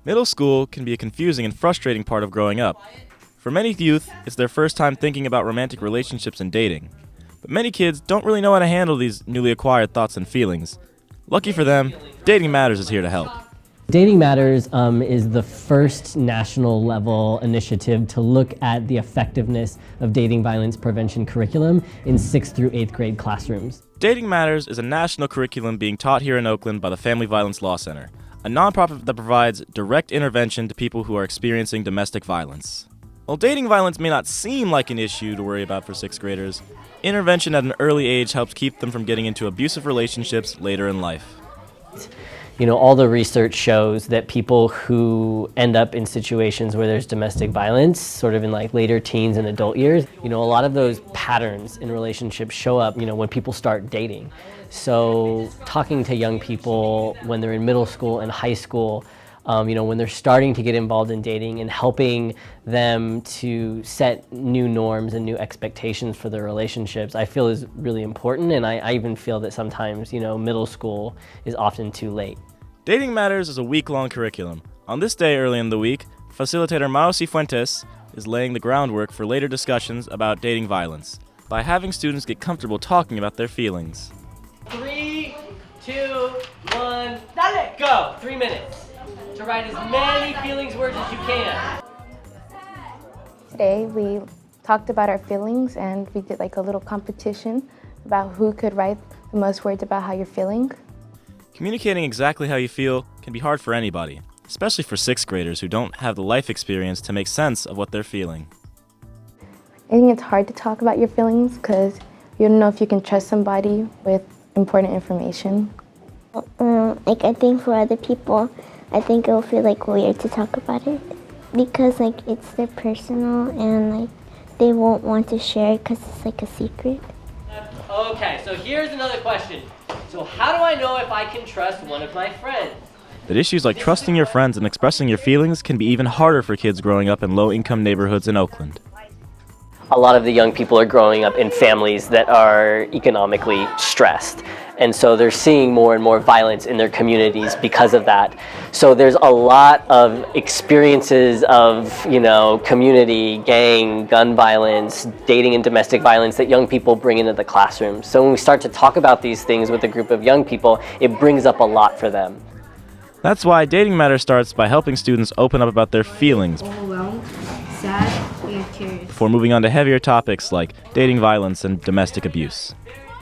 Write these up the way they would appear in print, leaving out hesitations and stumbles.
Middle school can be a confusing and frustrating part of growing up. For many youth, it's their first time thinking about romantic relationships and dating. But many kids don't really know how to handle these newly acquired thoughts and feelings. Lucky for them, Dating Matters is here to help. Dating Matters is the first national level initiative to look at the effectiveness of dating violence prevention curriculum in 6th through 8th grade classrooms. Dating Matters is a national curriculum being taught here in Oakland by the Family Violence Law Center, a nonprofit that provides direct intervention to people who are experiencing domestic violence. While dating violence may not seem like an issue to worry about for 6th graders, intervention at an early age helps keep them from getting into abusive relationships later in life. You know, all the research shows that people who end up in situations where there's domestic violence, sort of in like later teens and adult years, you know, a lot of those patterns in relationships show up, you know, when people start dating. So talking to young people when they're in middle school and high school, you know, when they're starting to get involved in dating and helping them to set new norms and new expectations for their relationships, I feel is really important. And I even feel that sometimes, you know, middle school is often too late. Dating Matters is a week-long curriculum. On this day early in the week, facilitator Mao Cifuentes is laying the groundwork for later discussions about dating violence by having students get comfortable talking about their feelings. 3, 2, 1, dale, go! 3 minutes to write as many feelings words as you can. Today we talked about our feelings and we did like a little competition about who could write the most words about how you're feeling. Communicating exactly how you feel can be hard for anybody, especially for 6th graders who don't have the life experience to make sense of what they're feeling. I think it's hard to talk about your feelings because you don't know if you can trust somebody with important information. I think for other people, I think it'll feel like weird to talk about it because like it's their personal and like they won't want to share it because it's like a secret. Okay, so here's another question. So how do I know if I can trust one of my friends? But issues like trusting your friends and expressing your feelings can be even harder for kids growing up in low-income neighborhoods in Oakland. A lot of the young people are growing up in families that are economically stressed. And so they're seeing more and more violence in their communities because of that. So there's a lot of experiences of, you know, community, gang, gun violence, dating and domestic violence that young people bring into the classroom. So when we start to talk about these things with a group of young people, it brings up a lot for them. That's why Dating Matters starts by helping students open up about their feelings, Overwhelmed, sad, and curious. before moving on to heavier topics like dating violence and domestic abuse.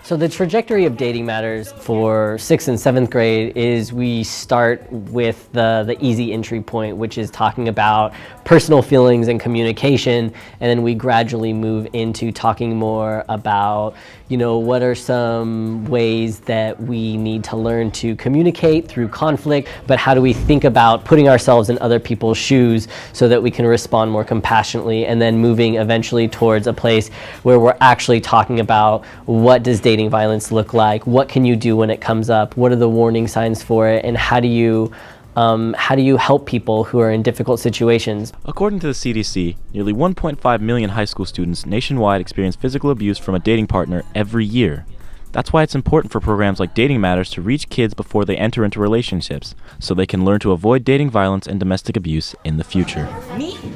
So the trajectory of Dating Matters for 6th and 7th grade is we start with the easy entry point, which is talking about personal feelings and communication, and then we gradually move into talking more about, you know, what are some ways that we need to learn to communicate through conflict, but how do we think about putting ourselves in other people's shoes so that we can respond more compassionately, and then moving eventually towards a place where we're actually talking about what does dating violence look like, what can you do when it comes up, what are the warning signs for it, and how do you help people who are in difficult situations? According to the CDC, nearly 1.5 million high school students nationwide experience physical abuse from a dating partner every year. That's why it's important for programs like Dating Matters to reach kids before they enter into relationships, so they can learn to avoid dating violence and domestic abuse in the future. Meet